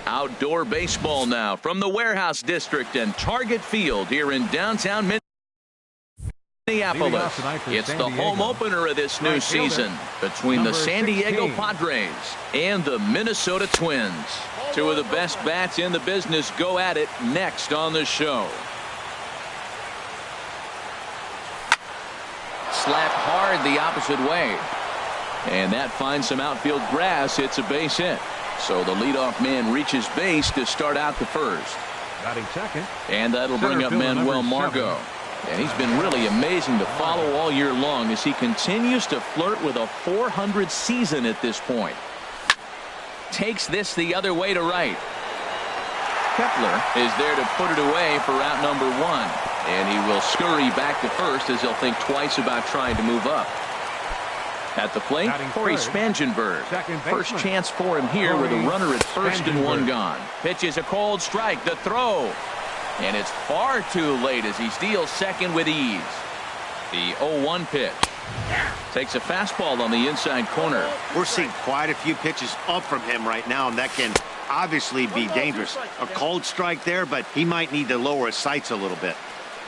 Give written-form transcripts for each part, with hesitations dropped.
Outdoor baseball now from the Warehouse District and Target Field here in downtown Minneapolis. It's the home opener of this new season between the San Diego Padres and the Minnesota Twins. Two of the best bats in the business go at it next on the show. Slapped hard the opposite way. And that finds some outfield grass. It's a base hit. So the leadoff man reaches base to start out the first. Batting second. And that'll bring up Manuel Margot. And he's been really amazing to follow all year long as he continues to flirt with a .400 season at this point. Takes this the other way to right. Kepler is there to put it away for out number 1. And he will scurry back to first as he'll think twice about trying to move up. At the plate, Corey Spangenberg. First chance for him here with a runner at first and 1 gone. Pitches a cold strike. The throw. And it's far too late as he steals second with ease. The 0-1 pitch. Takes a fastball on the inside corner. We're seeing quite a few pitches up from him right now, and that can obviously be dangerous. A cold strike there, but he might need to lower his sights a little bit.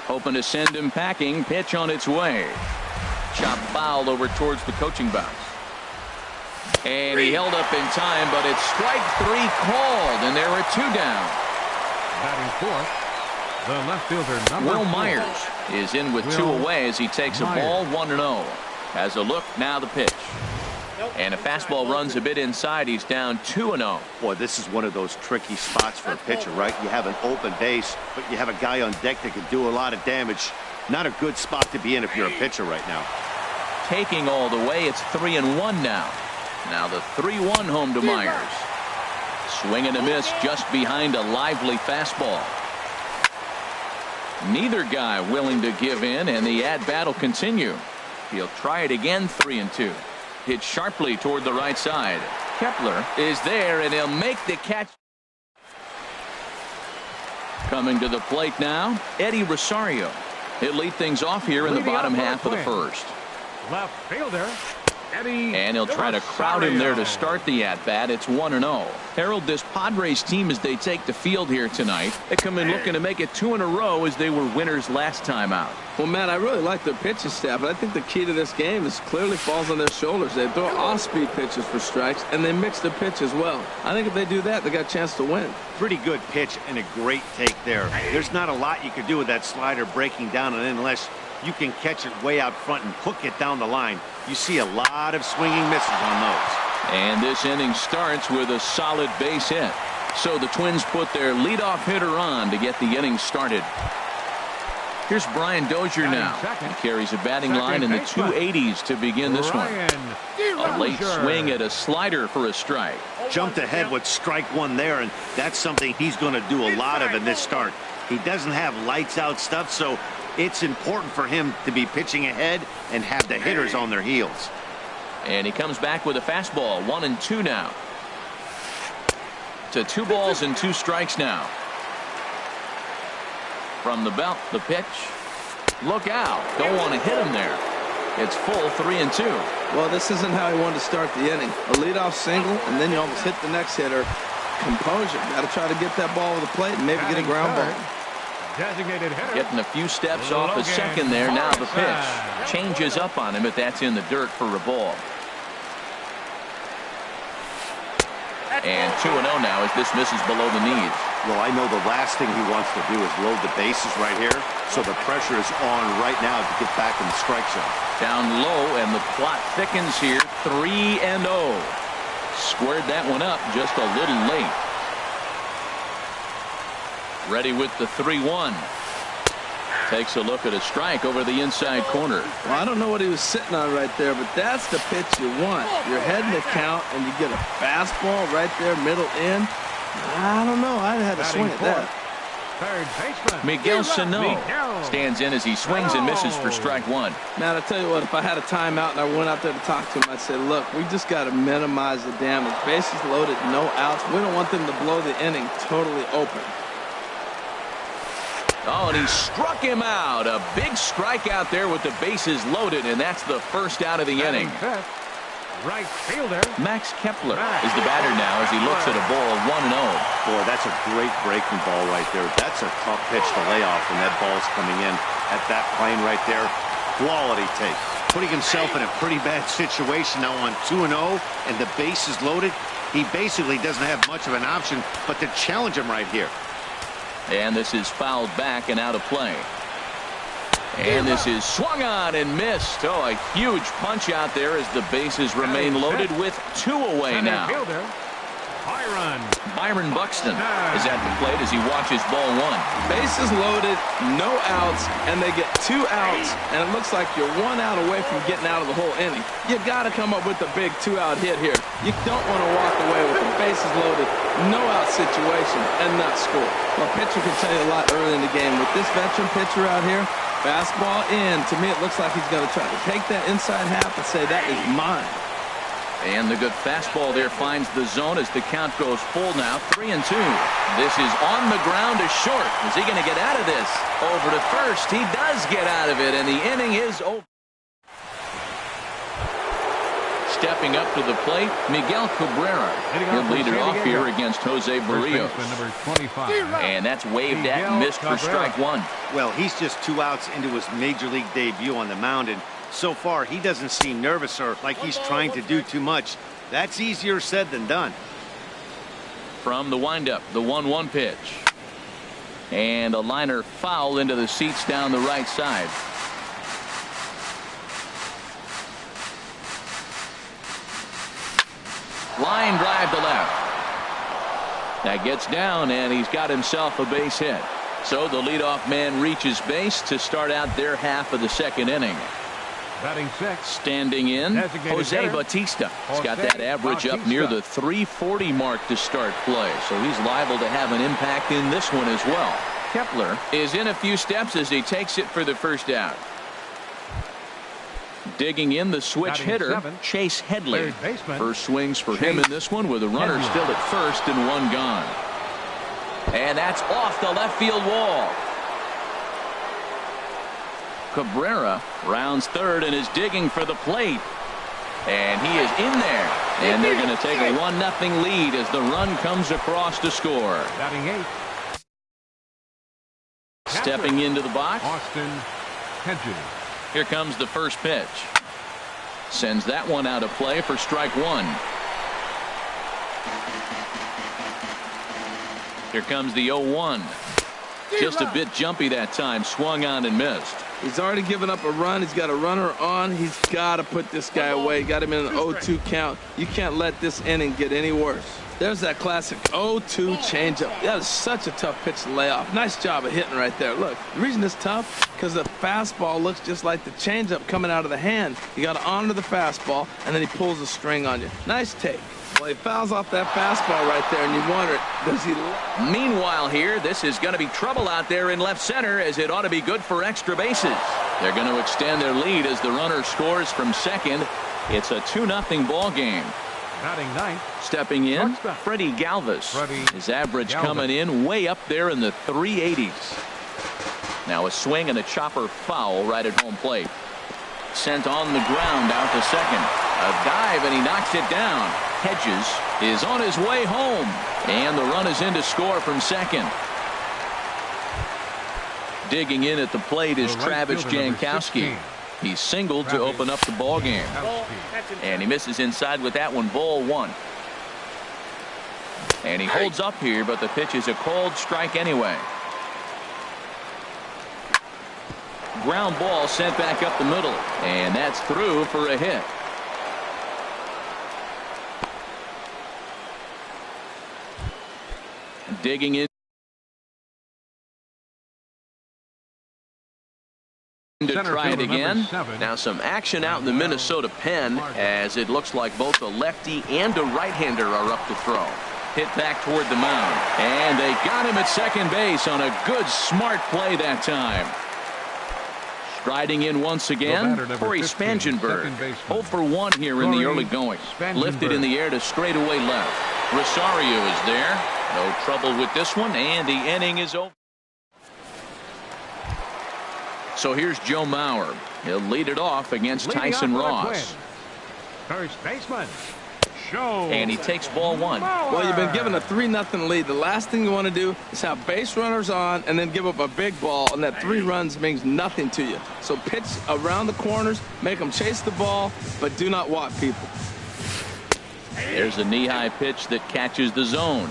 Hoping to send him packing. Pitch on its way. Chop fouled over towards the coaching box. And he held up in time, but it's strike 3 called, and there are 2 down. Batting fourth, the left fielder, Will Myers is in with 2 away as he takes a ball 1-0. Has a look, now the pitch. And a fastball runs a bit inside. He's down 2-0. Boy, this is one of those tricky spots for a pitcher, right? You have an open base, but you have a guy on deck that can do a lot of damage. Not a good spot to be in if you're a pitcher right now. Taking all the way, it's 3-1 now. Now the 3-1 home to Myers. Swing and a miss just behind a lively fastball. Neither guy willing to give in, and the at-bat will continue. He'll try it again, 3-2. Hit sharply toward the right side. Kepler is there, and he'll make the catch. Coming to the plate now, Eddie Rosario. He'll lead things off here in the bottom half of the first. Left fielder, Eddie. And he'll try to crowd him there to start the at-bat. It's 1-0. Harold, this Padres team, as they take the field here tonight, they come in looking to make it 2 in a row as they were winners last time out. Well, Matt, I really like their pitching staff, but I think the key to this game is clearly falls on their shoulders. They throw off-speed pitches for strikes, and they mix the pitch as well. I think if they do that, they got a chance to win. Pretty good pitch and a great take there. There's not a lot you could do with that slider breaking down, and unless you can catch it way out front and hook it down the line, you see a lot of swinging misses on those. And this inning starts with a solid base hit. So the Twins put their leadoff hitter on to get the inning started. Here's Brian Dozier now. He carries a batting line in the 280s to begin this one. A late swing at a slider for a strike. Jumped ahead with strike 1 there, and that's something he's going to do a lot of in this start. He doesn't have lights out stuff, so it's important for him to be pitching ahead and have the hitters on their heels. And he comes back with a fastball. 1-2 now. To 2 balls and 2 strikes now. From the belt, the pitch. Look out. Don't want to hit him there. It's full 3-2. Well, this isn't how he wanted to start the inning. A leadoff single, and then you almost hit the next hitter. Composure. Got to try to get that ball over the plate and maybe get a ground ball. Designated hitter. Getting a few steps off a second there. Now the pitch. Changes up on him, but that's in the dirt for a ball. And 2-0 now as this misses below the knees. Well, I know the last thing he wants to do is load the bases right here, so the pressure is on right now to get back in the strike zone. Down low, and the plot thickens here. 3-0. Squared that one up just a little late. Ready with the 3-1. Takes a look at a strike over the inside corner. Well, I don't know what he was sitting on right there, but that's the pitch you want. You're heading the count, and you get a fastball right there, middle in. I don't know. I had to swing at that. Third baseman Miguel Sano stands in as he swings and misses for strike 1. Man, I tell you what, if I had a timeout and I went out there to talk to him, I'd say, look, we just got to minimize the damage. Bases loaded, no outs. We don't want them to blow the inning totally open. Oh, and he struck him out. A big strike out there with the bases loaded, and that's the first out of the inning. Right fielder. Max Kepler is the batter now as he looks at a ball 1-0. Boy, that's a great breaking ball right there. That's a tough pitch to lay off when that ball's coming in at that plane right there. Quality take. Putting himself in a pretty bad situation now on 2-0 and the base is loaded. He basically doesn't have much of an option but to challenge him right here. And this is fouled back and out of play. And this is swung on and missed. Oh, a huge punch out there as the bases remain loaded with 2 away now. Byron Buxton is at the plate as he watches ball 1. Bases loaded, no outs, and they get 2 outs, and it looks like you're 1 out away from getting out of the whole inning. You got to come up with a big 2-out hit here. You don't want to walk away with the bases loaded, no out situation, and not score. Well, a pitcher can tell you a lot early in the game. With this veteran pitcher out here, fastball in. To me, it looks like he's going to try to take that inside half and say, that is mine. And the good fastball there finds the zone as the count goes full now, 3-2. This is on the ground to short. Is he going to get out of this? Over to first. He does get out of it, and the inning is over. Stepping up to the plate, Miguel Cabrera. He'll lead it off here against Jose Barrios. And that's waved at and missed for strike 1. Well, he's just 2 outs into his major league debut on the mound, and so far he doesn't seem nervous or like he's trying to do too much. That's easier said than done. From the windup, the 1-1 pitch. And a liner foul into the seats down the right side. Line drive to left. That gets down, and he's got himself a base hit. So the leadoff man reaches base to start out their half of the second inning. Batting sixth. Standing in, Jose Bautista. He's got that average up near the 340 mark to start play, so he's liable to have an impact in this one as well. Kepler is in a few steps as he takes it for the first out. Digging in the switch hitter, Chase Headley. First swings for him in this one with a runner still at first and 1 gone. And that's off the left field wall. Cabrera rounds third and is digging for the plate. And he is in there. And they're going to take a 1-0 lead as the run comes across to score. Batting 8. Stepping into the box. Austin Hedges. Here comes the first pitch. Sends that one out of play for strike 1. Here comes the 0-1. Just a bit jumpy that time. Swung on and missed. He's already given up a run. He's got a runner on. He's got to put this guy away. Got him in an 0-2 count. You can't let this inning get any worse. There's that classic 0-2 changeup. That is such a tough pitch to lay off. Nice job of hitting right there. Look, the reason it's tough because the fastball looks just like the changeup coming out of the hand. You got to honor the fastball, and then he pulls the string on you. Nice take. Well, he fouls off that fastball right there, and you wonder, does he... Meanwhile here, this is going to be trouble out there in left center as it ought to be good for extra bases. They're going to extend their lead as the runner scores from second. It's a 2-0 ball game. Batting 9th. Stepping in, Freddie Galvis. His average coming in way up there in the 380s. Now a swing and a chopper foul right at home plate. Sent on the ground out to second. A dive and he knocks it down. Hedges is on his way home. And the run is in to score from second. Digging in at the plate is Travis Jankowski. He singled to open up the ball game. And he misses inside with that one, ball 1. And he holds up here, but the pitch is a called strike anyway. Ground ball sent back up the middle, and that's through for a hit. Digging in to try it again. Now some action out in the Minnesota pen as it looks like both a lefty and a right-hander are up to throw. Hit back toward the mound, and they got him at second base on a good smart play that time. Striding in once again, Corey Spangenberg. 0 for 1 here in the early going. Lifted in the air to straightaway left. Rosario is there. No trouble with this one, and the inning is over. So here's Joe Mauer. He'll lead it off against Tyson Ross. First baseman. Show. And he takes ball one. Well, you've been given a 3-0 lead. The last thing you want to do is have base runners on and then give up a big ball, and that 3 runs means nothing to you. So pitch around the corners, make them chase the ball, but do not walk people. There's a knee-high pitch that catches the zone.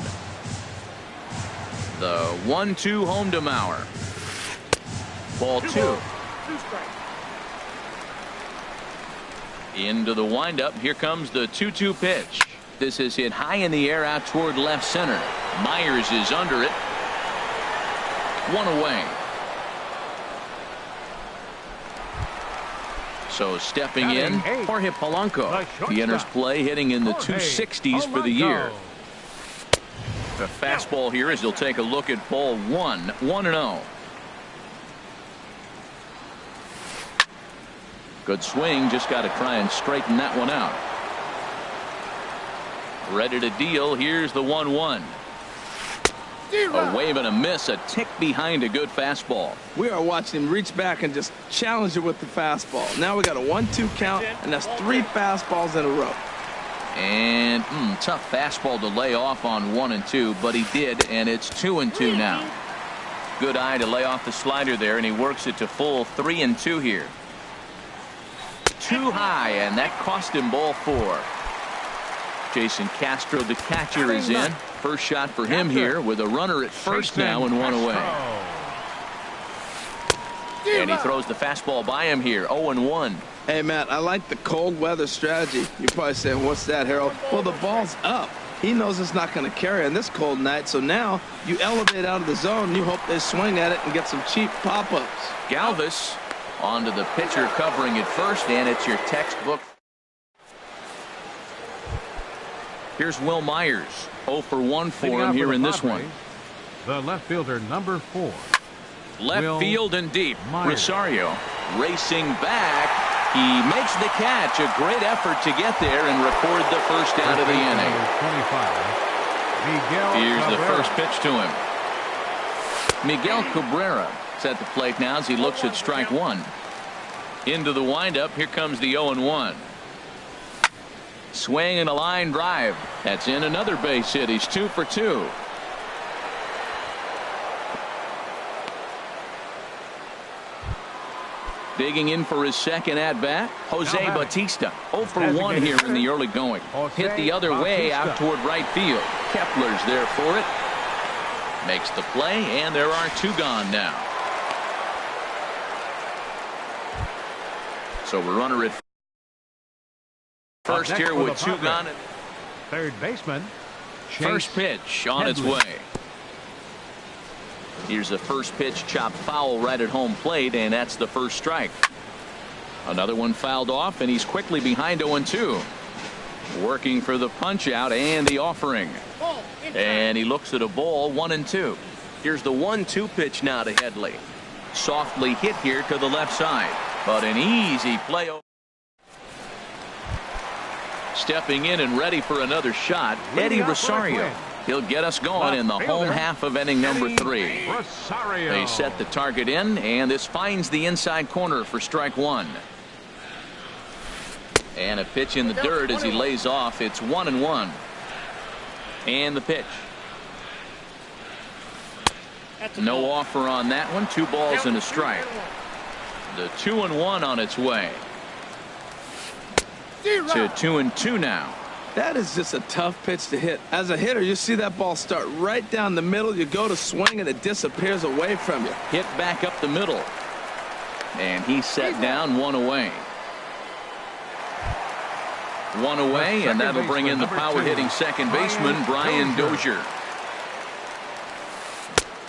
The 1-2 home to Mauer. Ball 2. Into the windup. Here comes the 2-2 pitch. This is hit high in the air out toward left center. Myers is under it. 1 away. So stepping in, Jorge Polanco. He enters play hitting in the 260s for the year. The fastball here as he'll take a look at ball 1. 1-0. Good swing, just got to try and straighten that one out. Ready to deal. Here's the 1-1. A wave and a miss, a tick behind a good fastball. We are watching him reach back and just challenge it with the fastball. Now we got a 1-2 count, and that's 3 fastballs in a row. And tough fastball to lay off on 1 and 2, but he did, and it's 2 and 2 now. Good eye to lay off the slider there, and he works it to full 3 and 2 here. Too high, and that cost him ball 4. Jason Castro, the catcher, is in. First shot for him here with a runner at first now and 1 away. And he throws the fastball by him here. 0-1. Hey, Matt, I like the cold weather strategy. You're probably saying, what's that, Harold? Well, the ball's up. He knows it's not going to carry on this cold night, so now you elevate out of the zone. You hope they swing at it and get some cheap pop-ups. Galvis onto the pitcher covering it first, and it's your textbook. Here's Will Myers. 0 for 1 for him here in this one. The left fielder, number 4. Left field and deep. Rosario racing back. He makes the catch. A great effort to get there and record the first out of the inning. Here's the first pitch to him. Miguel Cabrera is at the plate now as he looks at strike 1. Into the windup. Here comes the 0-1. Swing and a line drive. That's in another base hit. He's 2 for 2. Digging in for his second at bat, Jose Bautista. 0 for 1 here in the early going. Hit the other way out toward right field. Kepler's there for it. Makes the play, and there are 2 gone now. So we're runner at first here with 2 gone. Third baseman. First pitch on its way. Here's the first pitch, chopped foul right at home plate, and that's the first strike. Another one fouled off, and he's quickly behind 0-2. Working for the punch out and the offering. And he looks at a ball, 1-2. Here's the 1-2 pitch now to Headley. Softly hit here to the left side, but an easy play. Stepping in and ready for another shot, Eddie Rosario. He'll get us going in the home half of inning number 3. They set the target in, and this finds the inside corner for strike 1. And a pitch in the dirt as he lays off. It's 1-1. And the pitch. No offer on that one. 2 balls and a strike. The 2-1 on its way. To 2-2 now. That is just a tough pitch to hit. As a hitter, you see that ball start right down the middle. You go to swing, and it disappears away from you. Hit back up the middle. And he's set down. 1 away. 1 away, and that'll bring in the power-hitting second baseman, Brian Dozier.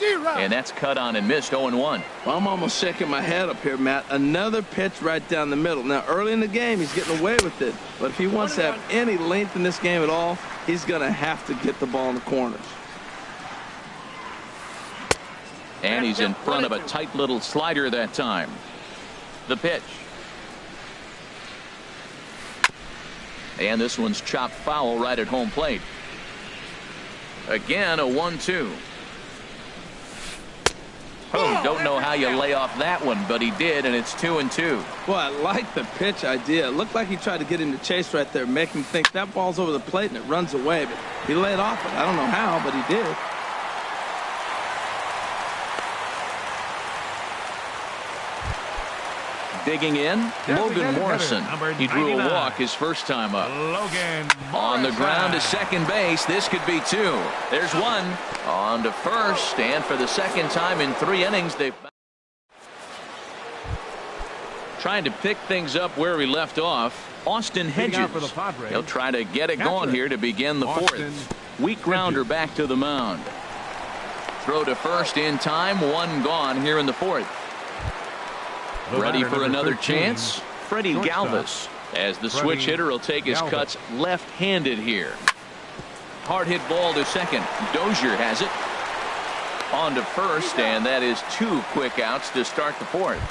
And that's cut on and missed. 0-1. Well, I'm almost shaking my head up here, Matt. Another pitch right down the middle. Now, early in the game, he's getting away with it. But if he wants to have any length in this game at all, he's going to have to get the ball in the corners. And he's in front of a tight little slider that time. The pitch. And this one's chopped foul right at home plate. Again, a 1-2. Oh, don't know how you lay off that one, but he did, and it's 2-2. Well, I like the pitch idea. It looked like he tried to get him to chase right there, make him think that ball's over the plate and it runs away. But he laid off it. I don't know how, but he did. Digging in, Logan Morrison. He drew a walk his first time up. On the ground to second base. This could be two. There's one. On to first, and for the second time in 3 innings, they've trying to pick things up where we left off. Austin Hedges. He'll try to get it going here to begin the fourth. Weak grounder back to the mound. Throw to first in time. One gone here in the fourth. Ready for another chance. Freddie Galvis, as the switch hitter, will take his cuts left-handed here. Hard hit ball to second. Dozier has it. On to first, and that is 2 quick outs to start the fourth.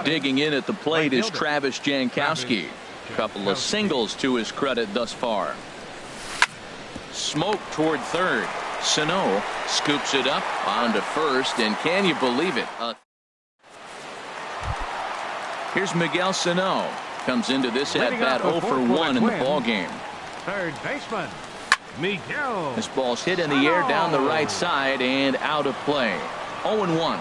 Digging in at the plate is Travis Jankowski. A couple of singles to his credit thus far. Smoke toward third. Sano scoops it up on to first, and can you believe it? Here's Miguel Sano. Comes into this at-bat 0 for 1 in the ballgame. Third baseman, Miguel. This ball's hit in the air down the right side and out of play. 0-1.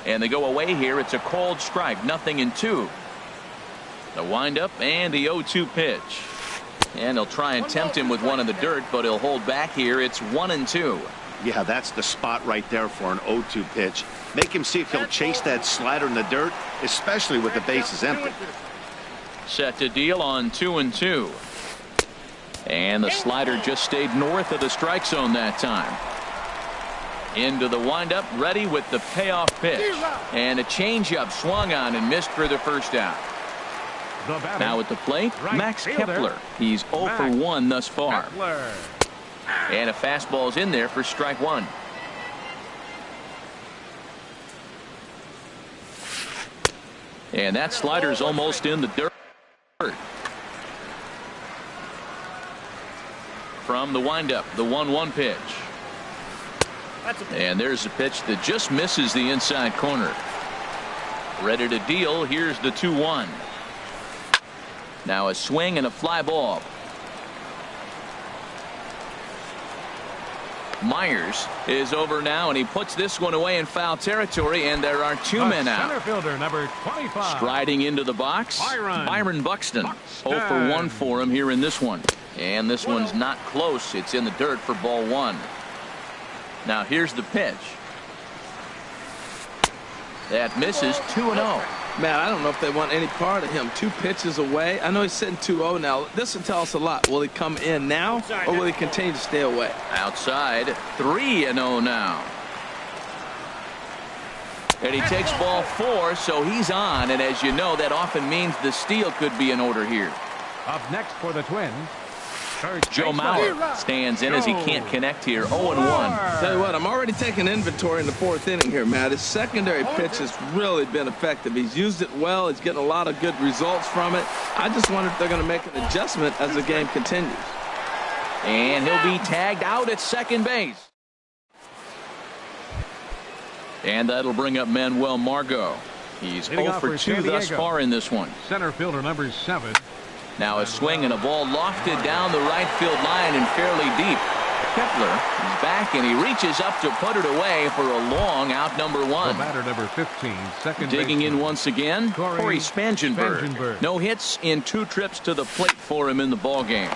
And they go away here. It's a called strike. 0-2. The windup and the 0-2 pitch. And he'll try and tempt him with one in the dirt, but he'll hold back here. It's 1-2. Yeah, that's the spot right there for an 0-2 pitch. Make him see if he'll chase that slider in the dirt, especially with the bases empty. Set to deal on 2-2. And the slider just stayed north of the strike zone that time. Into the windup, ready with the payoff pitch. And a changeup swung on and missed for the first out. Now at the plate, Max Kepler. He's 0 for 1 thus far. And a fastball's in there for strike one. And that slider's almost in the dirt. From the windup, the 1-1 pitch. And there's a pitch that just misses the inside corner. Ready to deal. Here's the 2-1. Now a swing and a fly ball. Myers is over now, and he puts this one away in foul territory, and there are 2 men out. Center fielder, number 25. Striding into the box, Byron Buxton. 0 for 1 for him here in this one. And this one's not close. It's in the dirt for ball 1. Now here's the pitch. That misses. 2-0. Man, I don't know if they want any part of him. 2 pitches away. I know he's sitting 2-0 now. This will tell us a lot. Will he come in now, or will he continue to stay away? Outside, 3-0 now. And he takes ball 4, so he's on. And as you know, that often means the steal could be in order here. Up next for the Twins, Joe Mauer stands in as he can't connect here. 0-1. Tell you what, I'm already taking inventory in the 4th inning here, Matt. His secondary pitch has really been effective. He's used it well. He's getting a lot of good results from it. I just wonder if they're going to make an adjustment as the game continues. And he'll be tagged out at second base. And that'll bring up Manuel Margot. He's 0 for 2 thus far in this one. Center fielder number 7. Now a swing and a ball lofted down the right field line and fairly deep. Kepler is back, and he reaches up to put it away for a long out, number 1. The batter number 15, second digging baseman. in once again, Corey Spangenberg. No hits in 2 trips to the plate for him in the ball game.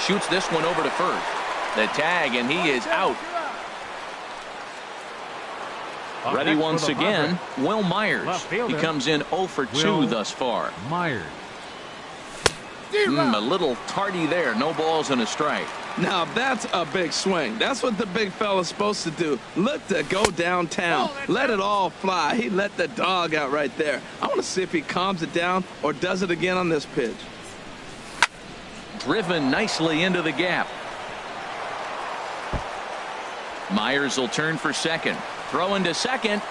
Shoots this one over to first. The tag, and he is out. Ready once again, Will Myers. He comes in 0 for 2 thus far. Myers. A little tardy there. No balls and a strike. Now that's a big swing. That's what the big fella's supposed to do. Look to go downtown. Let it all fly. He let the dog out right there. I want to see if he calms it down or does it again on this pitch. Driven nicely into the gap. Myers will turn for second. Throw into second.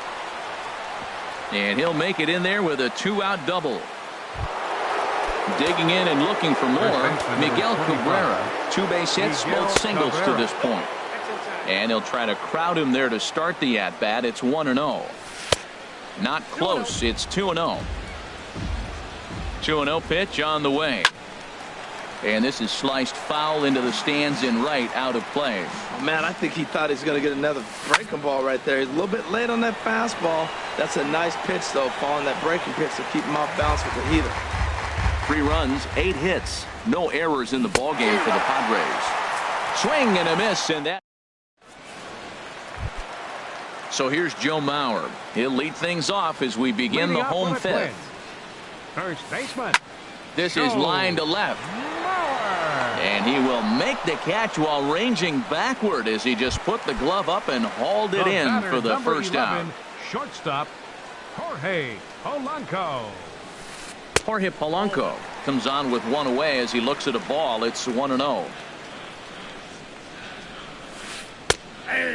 And he'll make it in there with a 2-out double. Digging in and looking for more, Miguel Cabrera. 2 base hits, both singles to this point. And he'll try to crowd him there to start the at-bat. It's 1-0. Not close. It's 2-0. 2-0 pitch on the way. And this is sliced foul into the stands in right, out of play. Oh, man, I think he thought he was going to get another breaking ball right there. He's a little bit late on that fastball. That's a nice pitch, though, following that breaking pitch to keep him off balance with the heater. 3 runs, 8 hits. No errors in the ballgame for the Padres. Swing and a miss, and that. So here's Joe Mauer. He'll lead things off as we begin the home 5th. First baseman. This is line to left. And he will make the catch while ranging backward as he just put the glove up and hauled it in for the first down. Shortstop, Jorge Polanco. Jorge Polanco comes on with 1 away as he looks at a ball. It's 1-0.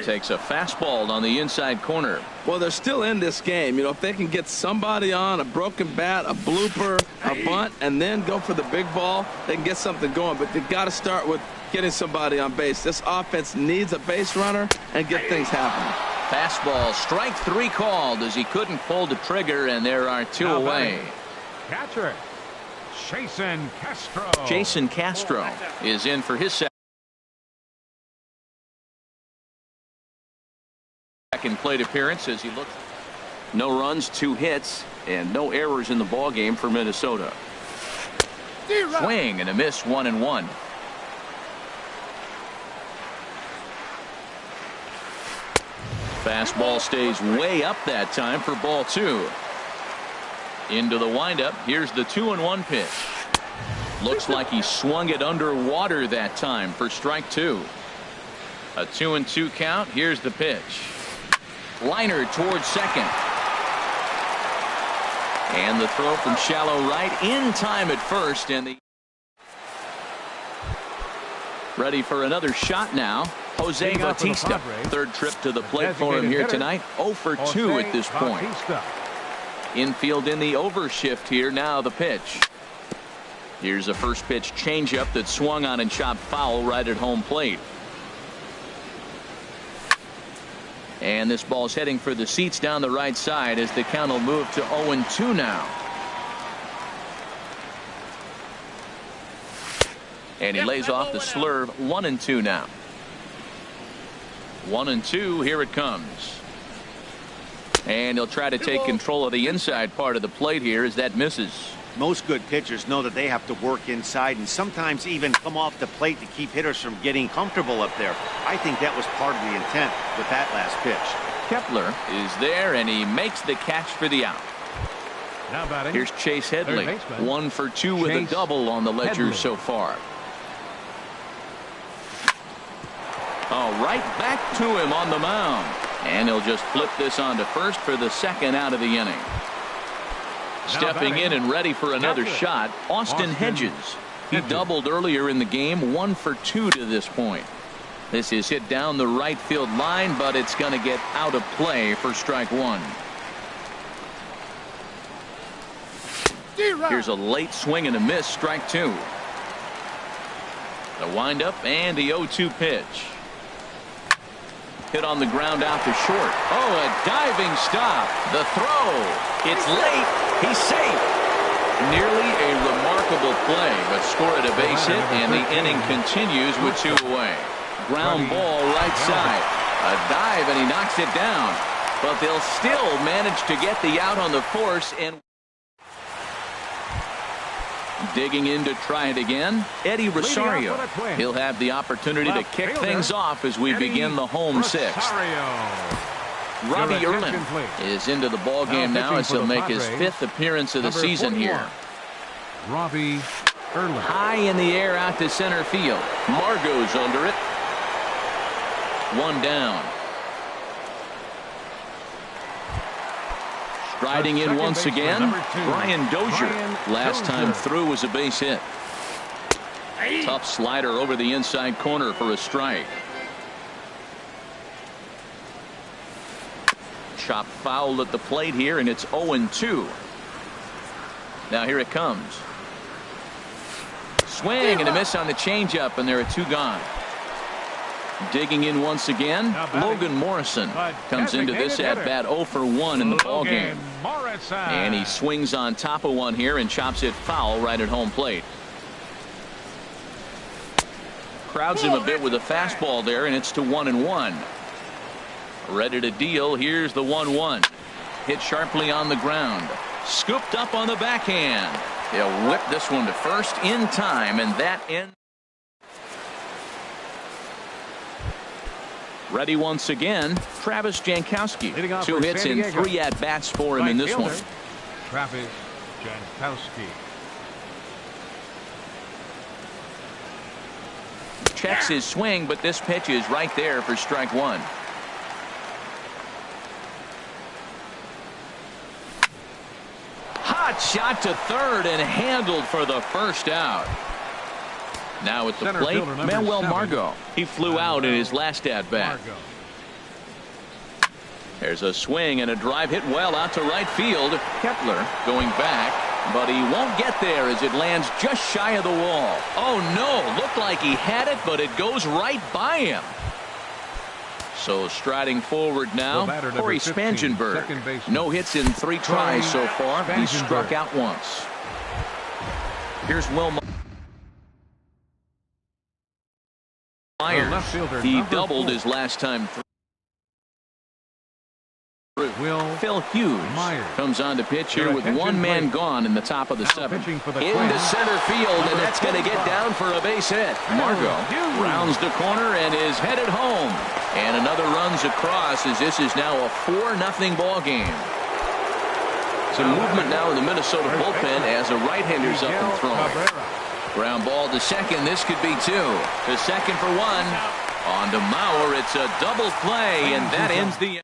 Takes a fastball on the inside corner. Well, they're still in this game. You know, if they can get somebody on, a broken bat, a blooper, a bunt, and then go for the big ball, they can get something going. But they've got to start with getting somebody on base. This offense needs a base runner and get things happening. Fastball, strike 3 called as he couldn't pull the trigger, and there are 2 away. Catcher, Jason Castro. Jason Castro is in for his second plate appearance as he looks. No runs, 2 hits, and no errors in the ball game for Minnesota. Swing and a miss, 1-1. Fastball stays way up that time for ball 2. Into the windup. Here's the 2-1 pitch. Looks like he swung it underwater that time for strike 2. A 2-2 count. Here's the pitch. Liner towards second. And the throw from shallow right in time at first. And ready for another shot now. Jose Bautista. 3rd trip to the plate for him here tonight. 0 for 2 at this point. Infield in the overshift here. Now the pitch. Here's a first pitch changeup that swung on and chopped foul right at home plate. And this ball's heading for the seats down the right side as the count will move to 0-2 now. And he lays off the slurve. 1-2 now. 1-2. Here it comes. And he'll try to take control of the inside part of the plate here as that misses. Most good pitchers know that they have to work inside and sometimes even come off the plate to keep hitters from getting comfortable up there. I think that was part of the intent with that last pitch. Kepler is there, and he makes the catch for the out. Now batting. Here's Chase Headley. 1 for 2 with a double on the ledger so far. Oh, right back to him on the mound. And he'll just flip this on to first for the second out of the inning. Stepping in and ready for another shot, Austin Hedges. He doubled earlier in the game. 1 for 2 to this point. This is hit down the right field line, but it's going to get out of play for strike 1. Here's a late swing and a miss, strike 2. The windup and the 0-2 pitch. Hit on the ground out to short. Oh, a diving stop. The throw. It's late. He's safe. Nearly a remarkable play, but scored a base hit, and the inning continues with 2 away. Ground ball right side. A dive, and he knocks it down. But they'll still manage to get the out on the force. And digging in to try it again, Eddie Rosario. He'll have the opportunity to kick things off as we begin the home 6th. Robbie Erlin is into the ball game now as he'll make his 5th appearance of the season here. Robbie Erlin. High in the air out to center field. Margot's under it. 1 down. Striding in once again, Brian Dozier. Last time through was a base hit. Tough slider over the inside corner for a strike. Chop foul at the plate here, and it's 0-2. Now here it comes. swing and a miss on the changeup, and there are two gone. Digging in once again, Logan Morrison comes into this at bat 0 for 1 in the ball game. And he swings on top of one here and chops it foul right at home plate. Crowds him a bit with a fastball there, and it's to 1-1. Ready to deal. Here's the 1-1. Hit sharply on the ground. Scooped up on the backhand. He'll whip this one to first in time, and that ends. Ready once again, Travis Jankowski. 2 hits and 3 at-bats for him in this one. Travis Jankowski. Checks his swing, but this pitch is right there for strike one. Hot shot to third and handled for the first out. Now at the plate, Manuel Margot. He flew out in his last at-bat. There's a swing and a drive hit well out to right field. Kepler going back, but he won't get there as it lands just shy of the wall. Oh no, looked like he had it, but it goes right by him. So striding forward now, Corey Spangenberg. No hits in 3 tries so far. He struck out once. Here's Will Myers. He doubled his last time through. Phil Hughes comes on to pitch here with 1 man gone in the top of the 7th. Into center field, and that's going to get down for a base hit. Margot rounds the corner and is headed home. And another runs across as this is now a 4-0 ball game. Some movement now in the Minnesota bullpen as a right-hander's up and throwing. Ground ball to second. This could be 2. To second for 1. On to Mauer. It's a double play, and that ends the.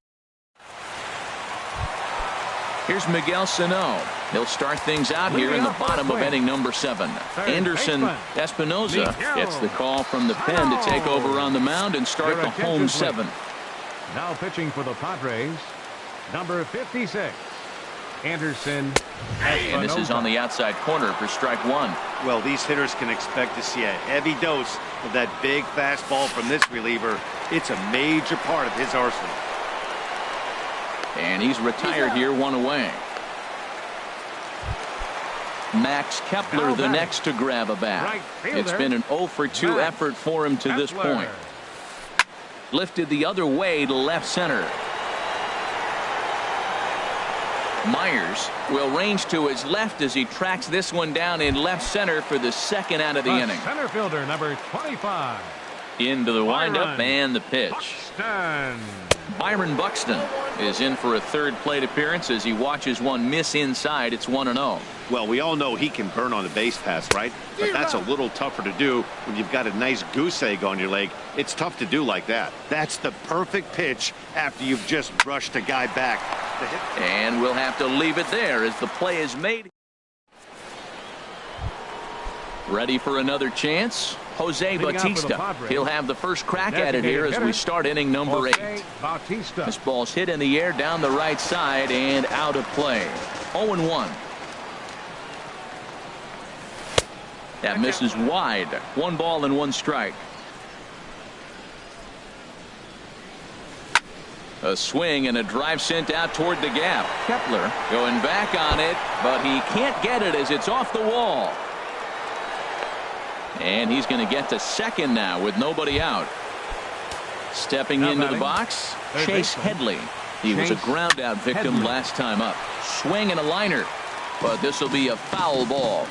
Here's Miguel Sano. He'll start things out here in the bottom of inning number 7. Anderson Espinoza gets the call from the pen to take over on the mound and start the home 7th. Now pitching for the Padres, number 56, Anderson Espinoza. And this is on the outside corner for strike 1. Well, these hitters can expect to see a heavy dose of that big fastball from this reliever. It's a major part of his arsenal. And he's retired here, 1 away. Max Kepler the next to grab a bat. It's been an 0 for 2 effort for him to this point. Lifted the other way to left center. Myers will range to his left as he tracks this one down in left center for the 2nd out of the inning. Center fielder number 25. Into the windup and the pitch. Byron Buxton is in for a 3rd plate appearance as he watches one miss inside. It's 1-0. Well, we all know he can burn on a base pass, right? But that's a little tougher to do when you've got a nice goose egg on your leg. It's tough to do like that. That's the perfect pitch after you've just brushed a guy back. And we'll have to leave it there as the play is made. Ready for another chance? Jose Bautista. He'll have the first crack at it here as we start inning number 8. This ball's hit in the air down the right side and out of play. 0-1. That misses wide. 1 ball and 1 strike. A swing and a drive sent out toward the gap. Kepler going back on it, but he can't get it as it's off the wall. And he's going to get to second now with nobody out. Stepping into the box, Chase Headley. He was a ground out victim last time up. Swing and a liner, but this will be a foul ball.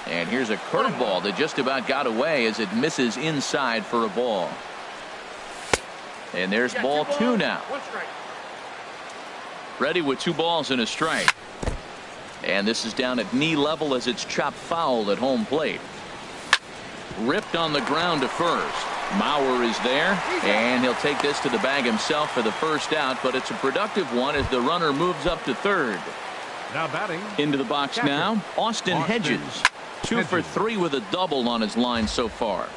And here's a curveball that just about got away as it misses inside for a ball. And there's ball 2 now. Ready with 2 balls and a strike. And this is down at knee level as it's chopped foul at home plate. Ripped on the ground to first. Mauer is there, and he'll take this to the bag himself for the first out, but it's a productive one as the runner moves up to 3rd. Now batting. Into the box now, Austin Hedges. 2 for 3 with a double on his line so far.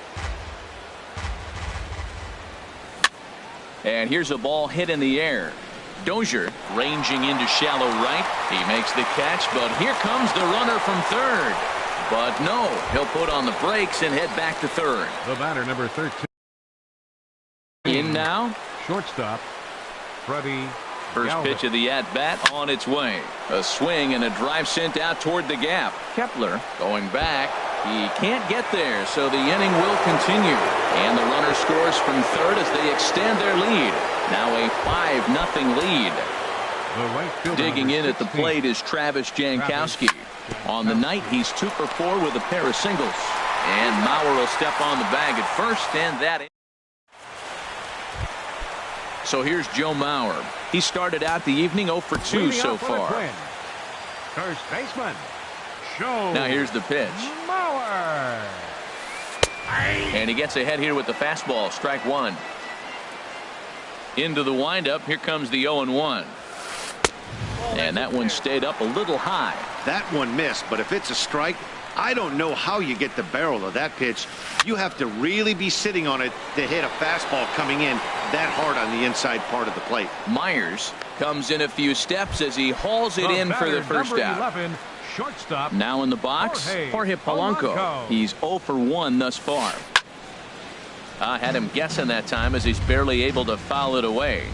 And here's a ball hit in the air. Dozier ranging into shallow right. He makes the catch, but here comes the runner from third. But no, he'll put on the brakes and head back to third. The batter, number 13. In now. Shortstop, Freddie. First pitch of the at-bat on its way. A swing and a drive sent out toward the gap. Kepler going back. He can't get there, so the inning will continue. And the runner scores from third as they extend their lead. Now a 5-0 lead. Digging in at the plate is Travis Jankowski. On the night, he's 2 for 4 with a pair of singles. And Mauer will step on the bag at first, and that. So here's Joe Mauer. He started out the evening 0 for 2 so far. First baseman. Show. Now here's the pitch. Mauer. And he gets ahead here with the fastball. Strike one. Into the windup. Here comes the 0-1. And that one stayed up a little high. That one missed, but if it's a strike, I don't know how you get the barrel of that pitch. You have to really be sitting on it to hit a fastball coming in that hard on the inside part of the plate. Myers comes in a few steps as he hauls it in for the first out. 11, shortstop. Now in the box, Jorge Polanco. He's 0 for 1 thus far. I had him guessing that time as he's barely able to foul it away.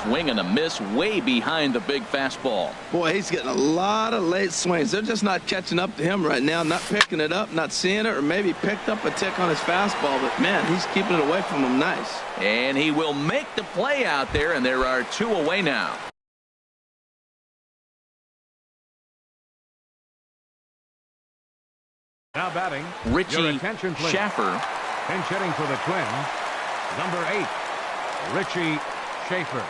Swing and a miss way behind the big fastball. Boy, he's getting a lot of late swings. They're just not catching up to him right now, not picking it up, not seeing it, or maybe picked up a tick on his fastball. But, man, he's keeping it away from him nice. And he will make the play out there, and there are 2 away now. Now batting, Richie please. Schaffer. Pinch hitting for the Twins, number 8, Richie Schaefer.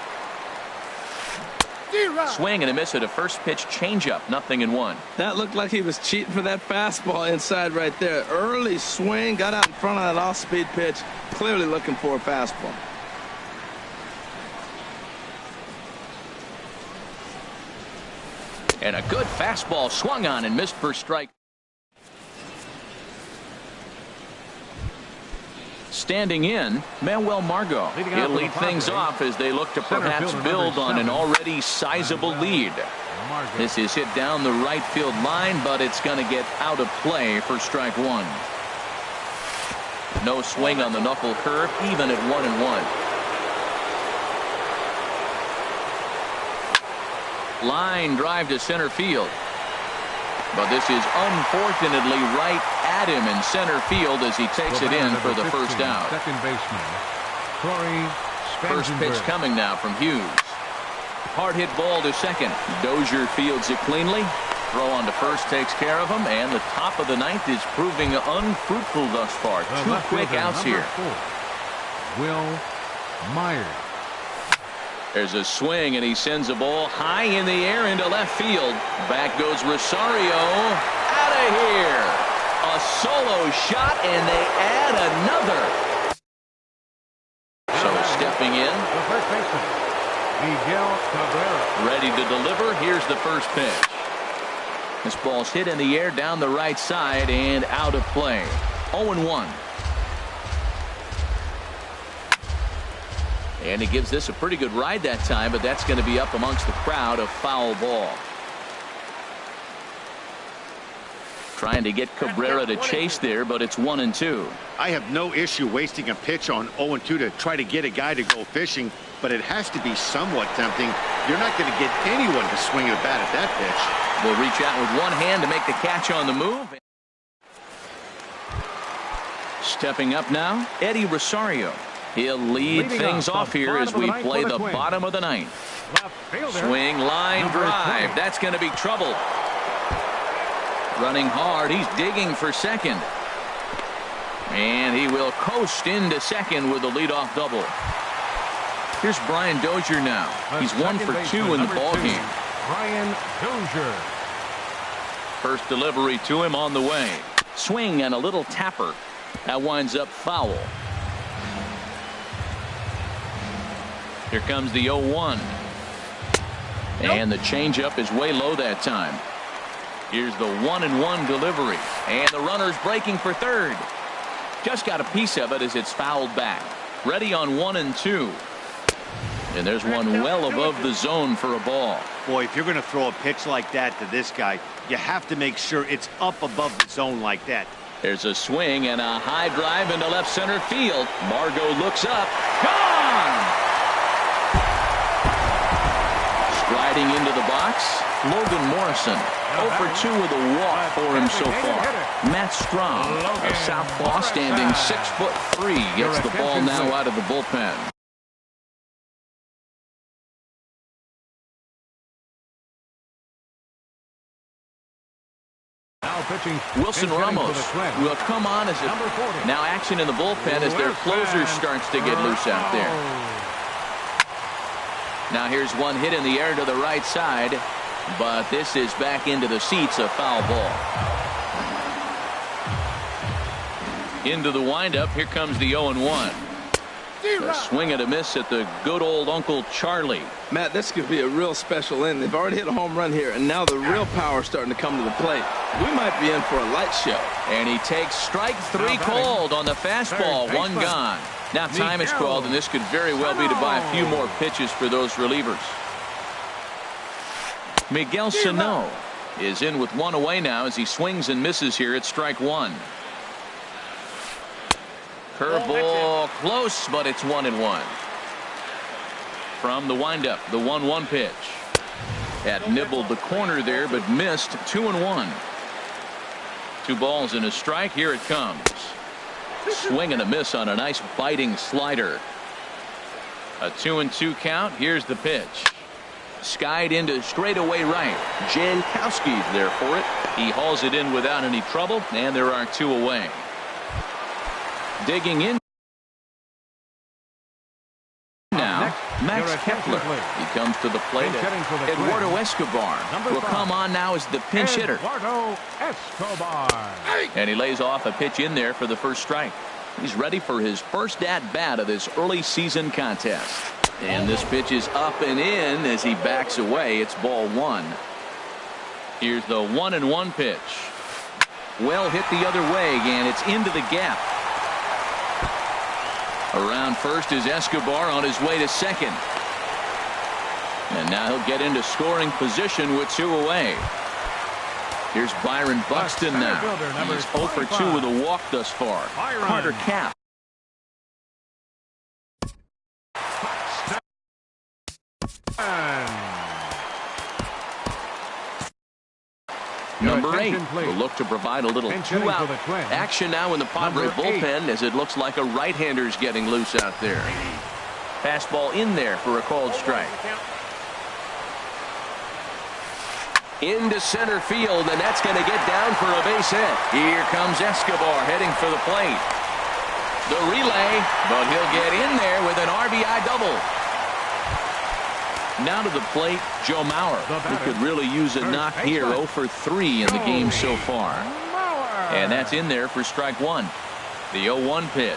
Swing and a miss at a first pitch changeup. 0-1. That looked like he was cheating for that fastball inside right there. Early swing, got out in front of that off-speed pitch. Clearly looking for a fastball. And a good fastball swung on and missed for strike. Standing in, Manuel Margot. He'll lead things off as they look to perhaps build on an already sizable lead. This is hit down the right field line, but it's going to get out of play for strike one. No swing on the knuckle curve, even at 1-1. Line drive to center field. But this is unfortunately right at him in center field as he takes it in for the first out. Second baseman, First pitch coming now from Hughes. Hard hit ball to second. Dozier fields it cleanly. Throw on to first takes care of him, and the top of the ninth is proving unfruitful thus far. 2 quick outs here. 4, Will Myers. There's a swing, and he sends a ball high in the air into left field. Back goes Rosario. Out of here. A solo shot, and they add another. So stepping in. The first baseman, Miguel Cabrera. Ready to deliver. Here's the first pitch. This ball's hit in the air down the right side and out of play. 0-1. And he gives this a pretty good ride that time, but that's going to be up amongst the crowd. A foul ball. Trying to get Cabrera to chase there, but it's 1-2. I have no issue wasting a pitch on 0-2 to try to get a guy to go fishing, but it has to be somewhat tempting. You're not going to get anyone to swing a bat at that pitch. Will reach out with one hand to make the catch on the move. Stepping up now, Eddie Rosario. He'll lead things off here as we play the bottom of the ninth. Swing, line drive. That's going to be trouble. Running hard. He's digging for second. And he will coast into second with a leadoff double. Here's Brian Dozier now. He's 1 for 2 in the ballgame. Brian Dozier. First delivery to him on the way. Swing and a little tapper. That winds up foul. Here comes the 0-1. And the changeup is way low that time. Here's the 1-1 delivery. And the runner's breaking for third. Just got a piece of it as it's fouled back. Ready on 1 and 2. And there's one well above the zone for a ball. Boy, if you're going to throw a pitch like that to this guy, you have to make sure it's up above the zone like that. There's a swing and a high drive into left center field. Margot looks up. Gone! Striding into the box, Logan Morrison. 0 for 2 with a walk for him so far. Matt Strom, a southpaw standing 6'3", gets the ball now out of the bullpen. Wilson Ramos will come on as now action in the bullpen as their closer starts to get loose out there. Now here's one hit in the air to the right side, but this is back into the seats, a foul ball. Into the windup, here comes the 0-1. A swing and a miss at the good old Uncle Charlie. Matt, this could be a real special inning. They've already hit a home run here, and now the real power is starting to come to the plate. We might be in for a light show. And he takes strike 3 called on the fastball. 1 gone. Now time is called, and this could very well be to buy a few more pitches for those relievers. Miguel Sano is in with 1 away now as he swings and misses here at strike 1. Curveball close, but it's 1-1. From the windup, the 1-1 pitch. Had nibbled the corner there, but missed. 2-1. 2 balls and a strike. Here it comes. Swing and a miss on a nice biting slider. A 2-2 count. Here's the pitch. Skied into straightaway right. Jankowski's there for it. He hauls it in without any trouble, and there are 2 away. Digging in now, Max Kepler. He comes to the plate. Eduardo Escobar will come on now as the pinch hitter. And he lays off a pitch in there for the first strike. He's ready for his first at-bat of this early season contest. And this pitch is up and in as he backs away. It's ball 1. Here's the 1-1 pitch. Well hit the other way, and it's into the gap. Around first is Escobar on his way to second. And now he'll get into scoring position with 2 away. Here's Byron Buxton now. He's 0 for 2 with a walk thus far. Carter Cap. Number 8 will look to provide a little 2-out action now in the Padre bullpen as it looks like a right-hander's getting loose out there. Fastball in there for a called strike. Into center field, and that's going to get down for a base hit. Here comes Escobar heading for the plate. The relay, but he'll get in there with an RBI double. Now to the plate, Joe Mauer, who could really use a knock here. 0 for 3 in the game so far. And that's in there for strike 1. The 0-1 pitch.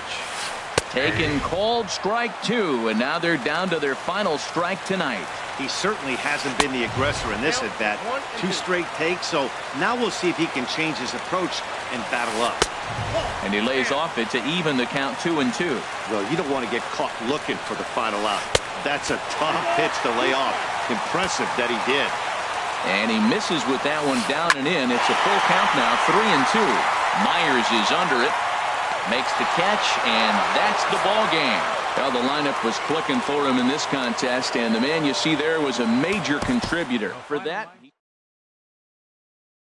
Taken, called strike 2, and now they're down to their final strike tonight. He certainly hasn't been the aggressor in this at-bat. 2 straight takes, so now we'll see if he can change his approach and battle up. And he lays off it to even the count 2-2. Well, you don't want to get caught looking for the final out. That's a tough pitch to lay off. Impressive that he did. And he misses with that one down and in. It's a full count now, 3-2. Myers is under it. Makes the catch, and that's the ball game. Well, the lineup was clicking for him in this contest, and the man you see there was a major contributor for that.